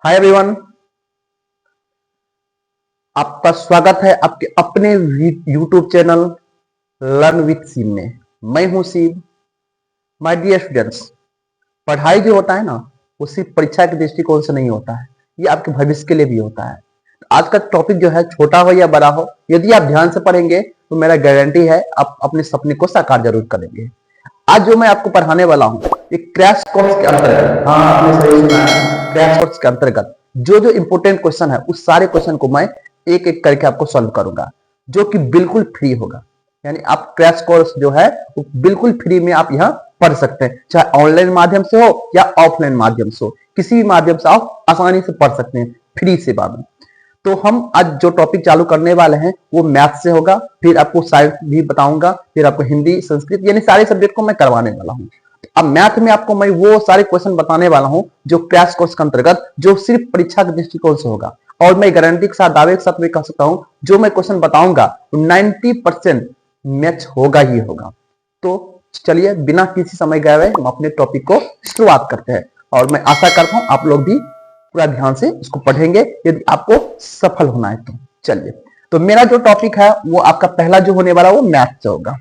Hi everyone, आपका स्वागत है आपके अपने यूट्यूब चैनल लर्न विथ सीम में। मैं हूं सीम। माय डियर स्टूडेंट्स, पढ़ाई जो होता है ना, वो सिर्फ परीक्षा के दृष्टिकोण से नहीं होता है, ये आपके भविष्य के लिए भी होता है। आज का टॉपिक जो है, छोटा हो या बड़ा हो, यदि आप ध्यान से पढ़ेंगे तो मेरा गारंटी है आप अपने सपने को साकार जरूर करेंगे। आज जो मैं आपको पढ़ाने वाला हूं, एक क्रैश कोर्स के अंतर्गत, हाँ आपने सही सुना है, क्रैश कोर्स के अंतर्गत जो जो इंपोर्टेंट क्वेश्चन है उस सारे क्वेश्चन को मैं एक एक करके आपको सॉल्व करूंगा, जो कि बिल्कुल फ्री होगा। यानी आप क्रैश कोर्स जो है वो बिल्कुल फ्री में आप यहाँ पढ़ सकते हैं, चाहे ऑनलाइन माध्यम से हो या ऑफलाइन माध्यम से हो, किसी भी माध्यम से आप आसानी से पढ़ सकते हैं फ्री सेवा में। तो हम आज जो टॉपिक चालू करने वाले हैं वो मैथ से होगा, फिर आपको साइंस भी बताऊंगा, फिर आपको हिंदी, संस्कृत, यानी सारे सब्जेक्ट को मैं करवाने वाला हूँ। अब मैथ में आपको मैं वो सारे क्वेश्चन बताने वाला हूँ जो क्रैश कोर्स के अंतर्गत, जो सिर्फ परीक्षा के दृष्टिकोण से होगा। और मैं गारंटी के साथ, दावे के साथ मैं कह सकता हूँ, जो मैं क्वेश्चन बताऊंगा 90% मैच होगा ही होगा। तो चलिए बिना किसी समय गए हुए हम अपने टॉपिक को शुरुआत करते हैं, और मैं आशा करता हूं आप लोग भी पूरा ध्यान से इसको पढ़ेंगे यदि आपको सफल होना है तो। चलिए, तो मेरा जो टॉपिक है वो आपका पहला जो होने वाला वो मैथ से होगा।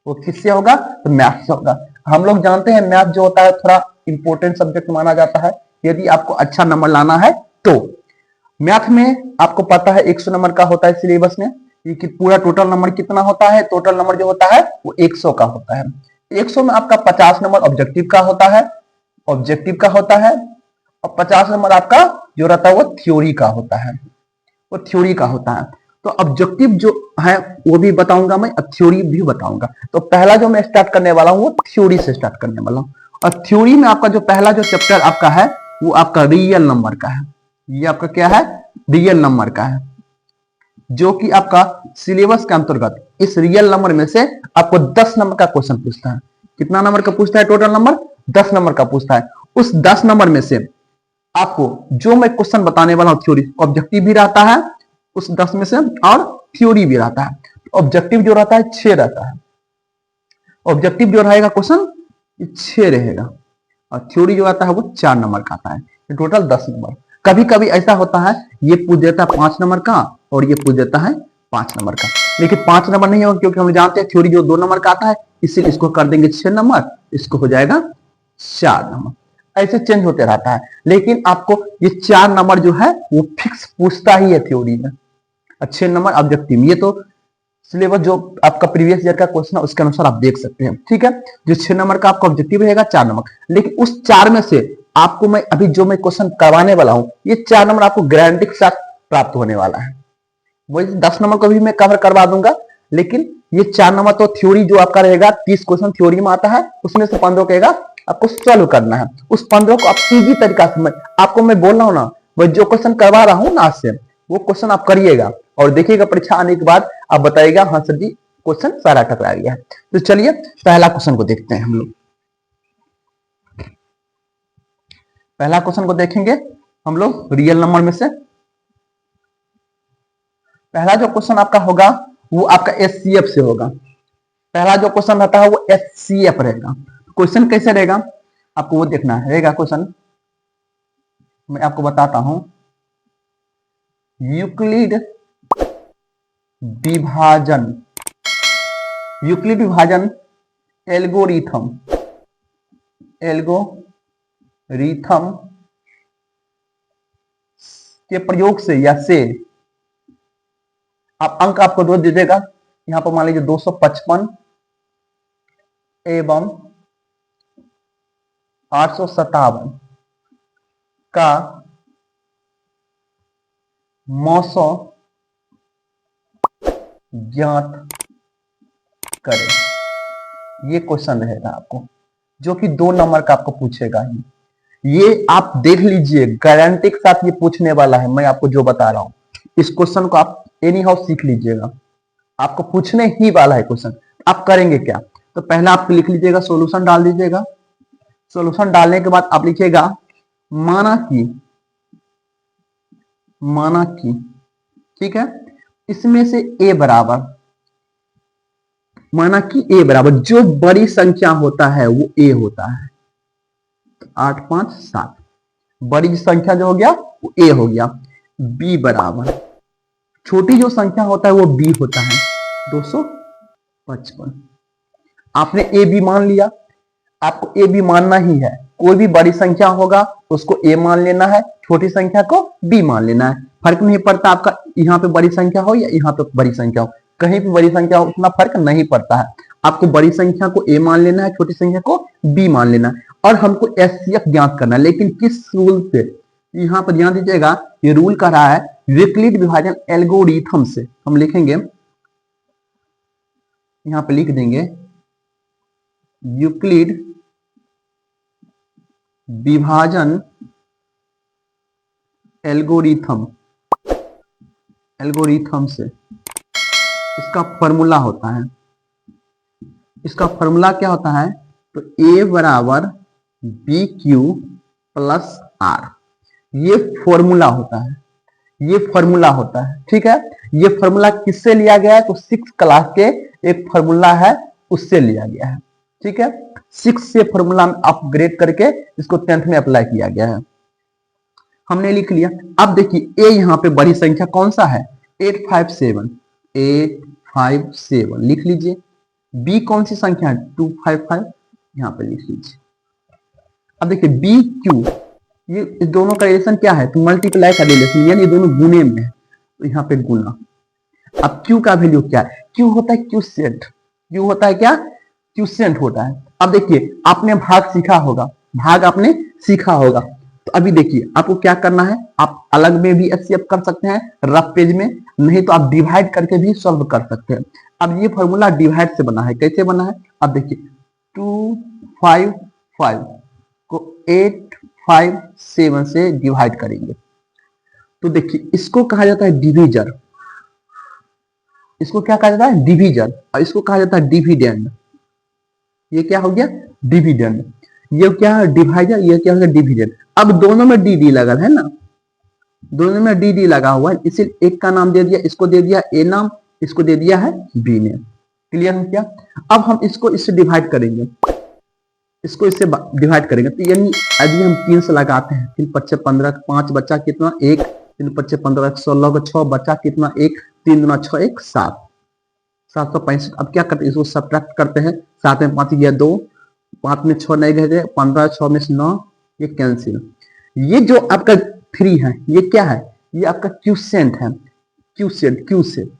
वो किससे होगा? तो मैथ से होगा। हम लोग जानते हैं मैथ जो होता है थोड़ा इंपॉर्टेंट सब्जेक्ट माना जाता है यदि आपको अच्छा नंबर लाना है तो। मैथ में आपको पता है 100 नंबर का होता है सिलेबस में, कि पूरा टोटल नंबर कितना होता है, टोटल नंबर जो होता है वो 100 का होता है। 100 में आपका 50 नंबर ऑब्जेक्टिव का होता है, और 50 नंबर आपका जो रहता है वो थ्योरी का होता है, वो थ्योरी का होता है। तो ऑब्जेक्टिव जो है वो भी बताऊंगा मैं, और थ्योरी भी बताऊंगा। तो पहला जो मैं स्टार्ट करने वाला हूं वो थ्योरी से स्टार्ट करने वाला हूं। और थ्योरी में आपका जो पहला जो चैप्टर आपका है वो आपका रियल नंबर का है। ये आपका क्या है? रियल नंबर का है, जो कि आपका सिलेबस के अंतर्गत इस रियल नंबर में से आपको 10 नंबर का क्वेश्चन पूछता है। कितना नंबर का पूछता है? टोटल नंबर 10 नंबर का पूछता है। उस 10 नंबर में से आपको जो मैं क्वेश्चन बताने वाला हूं थ्योरी, ऑब्जेक्टिव भी रहता है उस 10 में से, और थ्योरी भी रहता है। ऑब्जेक्टिव जो रहता है 6 रहता है, ऑब्जेक्टिव जो रहेगा क्वेश्चन 6 रहेगा, और थ्योरी जो आता है वो 4 नंबर का आता है, टोटल 10 नंबर। कभी कभी ऐसा होता है ये पूछ देता है 5 नंबर का और ये पूछ देता है 5 नंबर का, लेकिन 5 नंबर नहीं होगा क्योंकि हम जानते हैं थ्योरी जो 2 नंबर का आता है, इसीलिए इसको कर देंगे 6 नंबर, इसको हो जाएगा 4 नंबर। ऐसे चेंज होते रहता है, लेकिन आपको ये 4 नंबर जो है वो फिक्स पूछता ही है थ्योरी में, 6 नंबर ऑब्जेक्टिव। ये तो सिलेबस जो आपका प्रीवियस ईयर का क्वेश्चन है उसके अनुसार आप देख सकते हैं, ठीक है। जो 6 नंबर का आपका ऑब्जेक्टिव रहेगा 4 नंबर, लेकिन उस 4 में से आपको मैं अभी जो मैं क्वेश्चन करवाने वाला हूं ये 4 नंबर आपको गारंटी के साथ प्राप्त होने वाला है। वही 10 नंबर को भी मैं कवर करवा दूंगा, लेकिन ये 4 नंबर तो थ्योरी जो आपका रहेगा, 30 क्वेश्चन थ्योरी में आता है, उसमें से 15 कहेगा आपको सॉल्व करना है। उस 15 को आप इजी तरीका से, आपको मैं बोल रहा हूं ना, वही जो क्वेश्चन करवा रहा हूं ना आज से, वो क्वेश्चन आप करिएगा और देखिएगा परीक्षा आने के बाद आप बताइएगा हाँ सर जी क्वेश्चन सारा टकरा गया है। तो चलिए पहला क्वेश्चन को देखते हैं हम लोग। पहला क्वेश्चन को देखेंगे हम लोग रियल नंबर में से। पहला जो क्वेश्चन आपका होगा वो आपका एचसीएफ से होगा। पहला जो क्वेश्चन रहता है वो एचसीएफ रहेगा। क्वेश्चन कैसे रहेगा आपको वो देखना रहेगा। क्वेश्चन मैं आपको बताता हूं, यूक्लिड विभाजन, यूक्लिड विभाजन एल्गोरिथम, एल्गोरिथम के प्रयोग से या से आप अंक आपको दो दीजिएगा। यहां पर मान लीजिए 255 एवं 857 का मौसो ज्ञात करें। ये क्वेश्चन रहेगा आपको, जो कि 2 नंबर का आपको पूछेगा ही। ये आप देख लीजिए, गारंटी के साथ ये पूछने वाला है। मैं आपको जो बता रहा हूं इस क्वेश्चन को आप एनी हाउ सीख लीजिएगा, आपको पूछने ही वाला है क्वेश्चन। आप करेंगे क्या? तो पहला आप लिख लीजिएगा, सॉल्यूशन डाल दीजिएगा। सॉल्यूशन डालने के बाद आप लिखिएगा माना कि, ठीक है, इसमें से ए बराबर, माना कि ए बराबर, जो बड़ी संख्या होता है वो ए होता है। 8 5 7, बड़ी संख्या जो हो गया वो ए हो गया। बी बराबर छोटी जो संख्या होता है वो बी होता है 255। आपने ए बी मान लिया, आपको ए बी मानना ही है। कोई भी बड़ी संख्या होगा उसको ए मान लेना है, छोटी संख्या को बी मान लेना है। फर्क नहीं पड़ता आपका यहाँ पे बड़ी संख्या हो या यहाँ पे बड़ी संख्या हो, कहीं भी बड़ी संख्या हो उतना फर्क नहीं पड़ता है। आपको बड़ी संख्या को ए मान लेना है, छोटी संख्या को बी मान लेना है, और हमको एचसीएफ ज्ञात करना है। लेकिन किस रूल से? यहाँ पर ध्यान दीजिएगा, ये रूल कर रहा है यूक्लिड विभाजन एल्गोरिथम से। हम लिखेंगे, यहाँ पे लिख देंगे यूक्लिड विभाजन एल्गोरिथम से इसका फॉर्मूला होता है। इसका फॉर्मूला क्या होता है? तो ए बराबर बी क्यू प्लस आर, ये फॉर्मूला होता है। ये फॉर्मूला होता है, ठीक है। ये फॉर्मूला किससे लिया गया है? तो 6 क्लास के एक फॉर्मूला है, उससे लिया गया है, ठीक है। 6 से फॉर्मूला में अपग्रेड करके इसको 10th में अप्लाई किया गया है। हमने लिख लिया। अब देखिए ए यहाँ पे बड़ी संख्या कौन सा है? 857 लिख लीजिए। बी कौन सी संख्या है? 255, यहाँ पे लिख लीजिए। अब देखिए बी क्यू, ये इस दोनों का रिलेशन क्या है? तो मल्टीप्लाई का रिलेशन, यानी दोनों गुने में है, तो यहाँ पे गुना। अब क्यू का वैल्यू क्या है? क्यू होता है क्यूसेंट। क्यू होता है क्या? क्यूसेंट होता है। अब देखिए आपने भाग सीखा होगा, तो अभी देखिए आपको क्या करना है, आप अलग में भी एचसीएफ कर सकते हैं रफ पेज में, नहीं तो आप डिवाइड करके भी सॉल्व कर सकते हैं। अब ये फॉर्मूला डिवाइड से बना है, कैसे बना है? अब देखिए 255 को 857 से डिवाइड करेंगे तो देखिए इसको कहा जाता है डिवीजर। इसको क्या कहा जाता है? डिवीजर। और इसको कहा जाता है डिविडेंड। ये क्या हो गया? डिविडेंड। ये क्या है? डिवाइजर। ये क्या हो गया? डिविडेंड। अब दोनों में डी डी लगा है ना, दोनों में डी डी लगा हुआ है, इसीलिए एक का नाम दे दिया, इसको दे दिया ए नाम, इसको दे दिया है बी नेम। क्लियर हो क्या? अब हम इसको इससे डिवाइड करेंगे, इसको इससे डिवाइड करेंगे, तो यानी यदि हम 3 से लगाते हैं, 3 5 15, 5 बच्चा कितना? 1, 3 5 15, 16 को 6 बच्चा कितना? 1, 3 दूना 6, 1 7, 765। अब क्या करते हैं? इसको सब्ट्रैक्ट करते हैं, 7 में 5 गया 2, 5 में 6 नहीं गए, 15, 6 में 9, ये कैंसिल। ये जो आपका 3 है ये क्या है? ये आपका क्यूसेंट है, क्यूसेंट।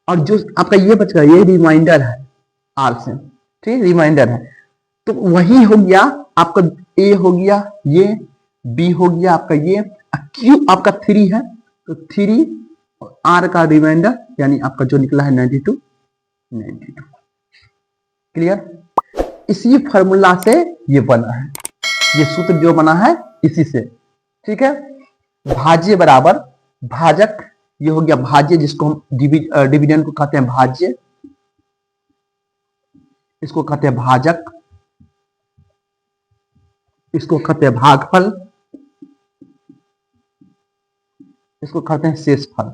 और जो आपका ये बच गया ये रिमाइंडर है आर से, ठीक, रिमाइंडर है। तो वही हो गया आपका ए हो गया, ये बी हो गया आपका, ये क्यू आपका 3 है, तो 3 और आर का रिमाइंडर यानी आपका जो निकला है 92। क्लियर? इसी फॉर्मूला से ये बना है, ये सूत्र जो बना है इसी से, ठीक है। भाज्य बराबर भाजक, ये हो गया भाज्य, जिसको हम डिविडेंड को कहते हैं भाज्य, इसको कहते हैं भाजक, इसको कहते हैं भागफल, इसको कहते हैं शेषफल।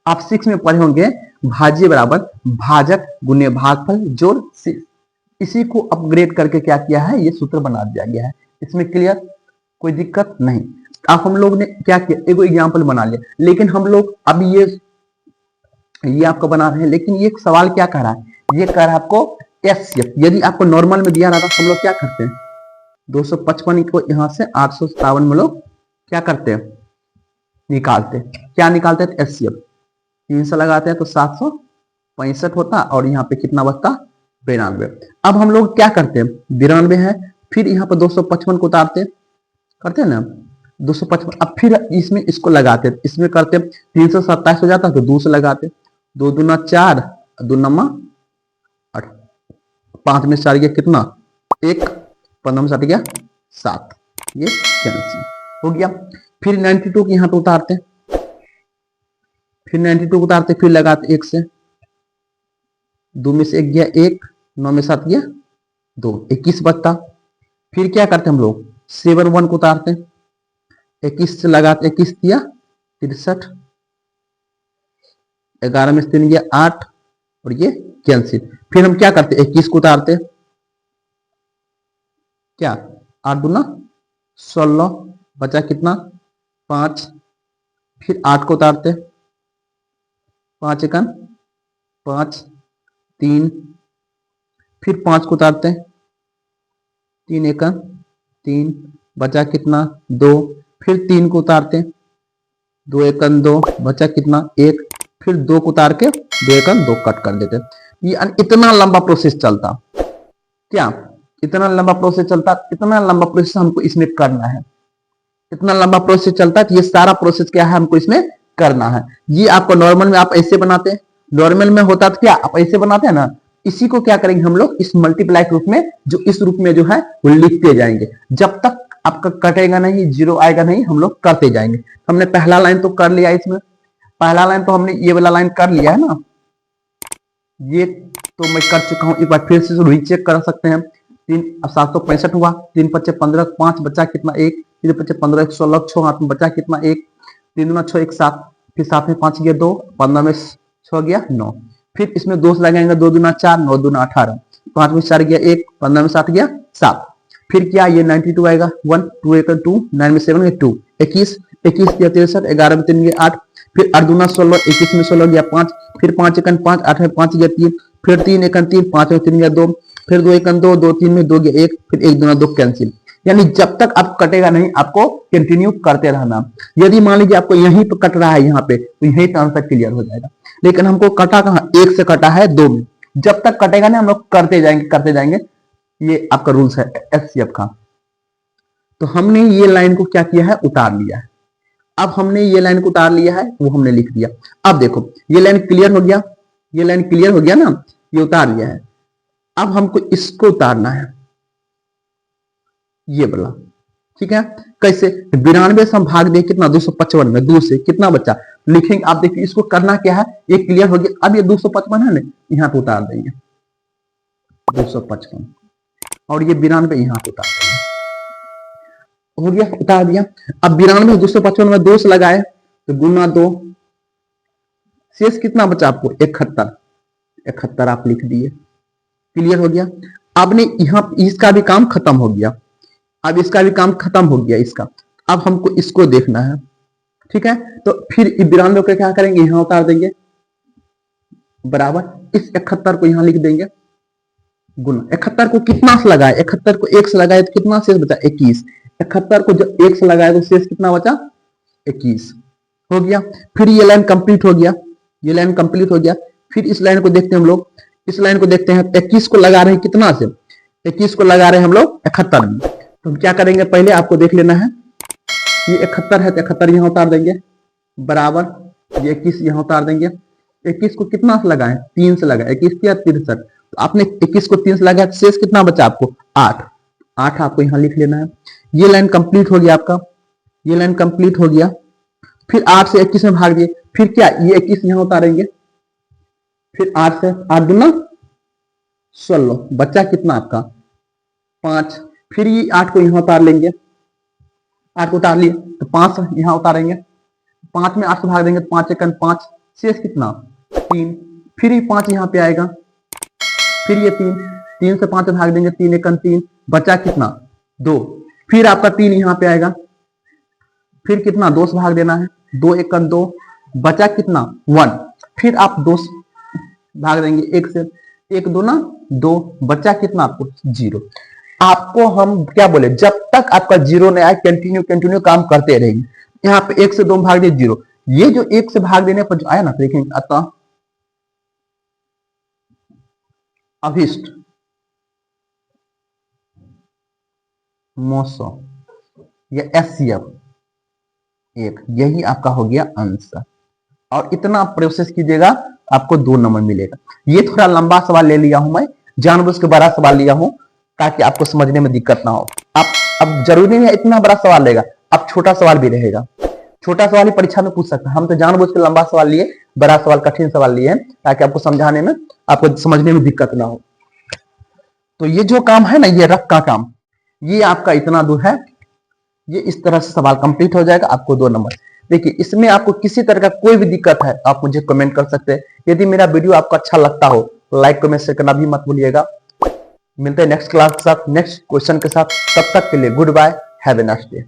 आप 6 में पढ़े होंगे भाज्य बराबर भाजक गुने भागफल जोड़ शेष। इसी को अपग्रेड करके क्या किया है? ये सूत्र बना दिया गया है। इसमें क्लियर? कोई दिक्कत नहीं। अब हम लोग ने क्या किया? एक एग्जाम्पल बना लिया, लेकिन हम लोग अब ये आपको बना रहे हैं, लेकिन ये सवाल क्या कह रहा है? ये कह रहा है आपको एचसीएफ। यदि आपको नॉर्मल में दिया रहता तो हम लोग क्या करते हैं? 255 को यहां से 857 में लोग क्या करते हैं? निकालते। क्या निकालते हैं? एचसीएफ। 3 से लगाते हैं तो 765 होता, और यहाँ पे कितना बचता? 92। अब हम लोग क्या करते हैं? 92 है, फिर यहाँ पर 255 को उतारते, करते हैं ना 255। अब फिर इसमें इसको लगाते, इसमें करते 327 हो जाता तो 2 से लगाते, 2 दूना 4, 2 नमा 8, 5 में 4 गया कितना? 1, 15 में 7 गया 7, ये कैंसिल हो गया। फिर 92 को यहाँ पे उतारते, फिर 92 को उतारते, फिर लगाते 1 से, 2 में से 1 गया 1, 9 में 7 गया 2, 21 बचता। फिर क्या करते हम लोग? 71 को उतारते, 21 से लगाते, 21 दिया 63, 11 में से 3 गया 8, और ये कैंसिल। फिर हम क्या करते? 21 को उतारते, क्या 8 दूना 16, बचा कितना 5, फिर 8 को उतारते, 5 एकन 5, 3, फिर 5 को उतारते, 3 एकन 3, बचा कितना 2, फिर 3 को उतारते, 2 एकन 2, बचा कितना 1, फिर 2 को उतार के 2 एकन 2 कट कर देते। ये इतना लंबा प्रोसेस चलता, क्या इतना लंबा प्रोसेस चलता, इतना लंबा प्रोसेस हमको इसमें करना है, इतना लंबा प्रोसेस चलता है। तो ये सारा प्रोसेस क्या है हमको इसमें करना है। ये आपको नॉर्मल में आप ऐसे बनाते हैं, नॉर्मल में होता तो क्या आप ऐसे बनाते हैं ना, इसी को क्या करेंगे हम लोग इस मल्टीप्लाई रूप में, जो इस रूप में जो है वो लिखते जाएंगे, जब तक आपका कटेगा नहीं, जीरो आएगा नहीं, हम लोग करते जाएंगे। हमने पहला लाइन तो कर लिया, इसमें पहला लाइन तो हमने ये वाला लाइन कर लिया है ना, ये तो मैं कर चुका हूं। एक बार फिर से रीचेक कर सकते हैं। 3 765 हुआ, 3 पच्चे 15, 5 बचा कितना 1, 3 पच्चे 15, 16, 6 हाथ में बचा कितना 1, 3 दूना 6, 1 7, फिर 7 में 5 गया 2, 15 में 6 गया 9, फिर इसमें 2 लगाएंगे, 2 दूना 4, 9 दूना 18, 5 में 4 गया 1, 15 में 7 गया 7, फिर क्या ये 92 आएगा 1, 2 एक 2, 9 में 7 गया 2, 21, 21 गया 63, 11 में 3 गया 8, फिर 8 दूना 16, 21 में 16 गया 5, फिर 5 एकन 5, 8 में 5 गया 3, फिर 3 एकन 3, 5 में 3 गया 2, फिर 2 एकन 2, 2 3 में 2 गया 1, फिर 1 दूना 2 कैंसिल। यानी जब तक आप कटेगा नहीं आपको कंटिन्यू करते रहना। यदि मान लीजिए आपको यहीं पर कट रहा है, यहाँ पे तो यहीं से आंसर क्लियर हो जाएगा, लेकिन हमको कटा कहाँ, 1 से कटा है 2 में। जब तक कटेगा नहीं हम लोग करते जाएंगे। ये आपका रूल्स है एचसीएफ का। तो हमने ये लाइन को क्या किया है, उतार लिया है। अब हमने ये लाइन को उतार लिया है, वो हमने लिख दिया। अब देखो ये लाइन क्लियर हो गया, ये लाइन क्लियर हो गया ना, ये उतार लिया है। अब हमको इसको उतारना है, ये वाला, ठीक है। कैसे, 92 से हम भाग दे कितना 255 में, 2 से कितना बचा लिखेंगे। आप देखिए इसको करना क्या है, ये क्लियर हो गया। अब ये 255 है ना, यहाँ पे उतार देंगे 255, और ये 92 यहाँ पे उतार देंगे, हो गया, उतार दिया। अब 92 255 में 2 से लगाए तो गुना 2, शेष कितना बचा आपको 71, 71 आप लिख दिए, क्लियर हो गया। आपने यहाँ इसका भी काम खत्म हो गया, अब इसका भी काम खत्म हो गया इसका। अब हमको इसको देखना है, ठीक है। तो फिर 92 को क्या करेंगे, यहाँ उतार देंगे, बराबर इस 71 को यहाँ लिख देंगे, गुना 71 को कितना से लगाए, 71 को 1 से लगाए तो कितना शेष बचा 21, 71 को जब 1 से लगाए तो शेष कितना बचा 21, हो गया। फिर ये लाइन कंप्लीट हो गया, ये लाइन कंप्लीट हो गया। फिर इस लाइन को देखते हैं हम लोग, इस लाइन को देखते हैं, 21 को लगा रहे हैं कितना से, 21 को लगा रहे हैं हम लोग 71 में। तो हम क्या करेंगे, पहले आपको देख लेना है, ये 71 है तो 71 यहाँ उतार देंगे, बराबर ये 21 यहाँ उतार देंगे। 21 को कितना से लगाए, 3 से लगाए, 21 किया 63, तो आपने 21 को 3 से लगाया तो शेष कितना बचा आपको 8, 8 आपको यहाँ लिख लेना है। ये लाइन कंप्लीट हो गया आपका, ये लाइन कंप्लीट हो गया। फिर 8 से 21 में भाग दिए, फिर क्या ये 21 यहाँ उतारेंगे, फिर 8 से 8 दूना 16, बचा कितना आपका 5, फिर ये 8 को यहाँ उतार लेंगे, 8 को उतार लिए तो 5 यहाँ उतारेंगे, 5 में 8 से भाग देंगे तो 5 एकन 5, शेष कितना 3, फिर ये 5 यहाँ पे आएगा, फिर ये 3 से 5 भाग देंगे, 3 एकन 3, बचा कितना 2, फिर आपका 3 यहाँ पे आएगा, फिर कितना 2 से भाग देना है, 2 एकन 2, बचा कितना 1, फिर आप 2 भाग देंगे 1 से, 1 2 ना 2, बचा कितना आपको 0। आपको हम क्या बोले, जब तक आपका 0 नहीं आए कंटिन्यू काम करते रहेंगे। यहाँ पे 1 से 2 भाग दिए 0, ये जो 1 से भाग देने पर जो आया ना, देखेंगे अतः अभिष्ट मौसम या एचसीएफ 1, यही आपका हो गया आंसर। और इतना प्रोसेस कीजिएगा आपको 2 नंबर मिलेगा। ये थोड़ा लंबा सवाल ले लिया हूं मैं, जानबूझ के बड़ा सवाल लिया हूं ताकि आपको समझने में दिक्कत ना हो। आप अब जरूरी नहीं है इतना बड़ा सवाल लेगा, अब छोटा सवाल भी रहेगा, छोटा सवाल ही परीक्षा में पूछ सकता है। हम तो जानबूझ के लंबा सवाल लिए, बड़ा सवाल कठिन सवाल लिए ताकि आपको समझाने में, आपको समझने में दिक्कत ना हो। तो ये जो काम है ना, ये रफ का काम, ये आपका इतना दूर है, ये इस तरह से सवाल कंप्लीट हो जाएगा, आपको 2 नंबर। देखिए इसमें आपको किसी तरह का कोई भी दिक्कत है आप मुझे कमेंट कर सकते हैं। यदि मेरा वीडियो आपको अच्छा लगता हो तो लाइक कमेंट शेयर करना भी मत भूलिएगा। मिलते हैं नेक्स्ट क्लास के साथ, नेक्स्ट क्वेश्चन के साथ। तब तक के लिए goodbye, have a nice day.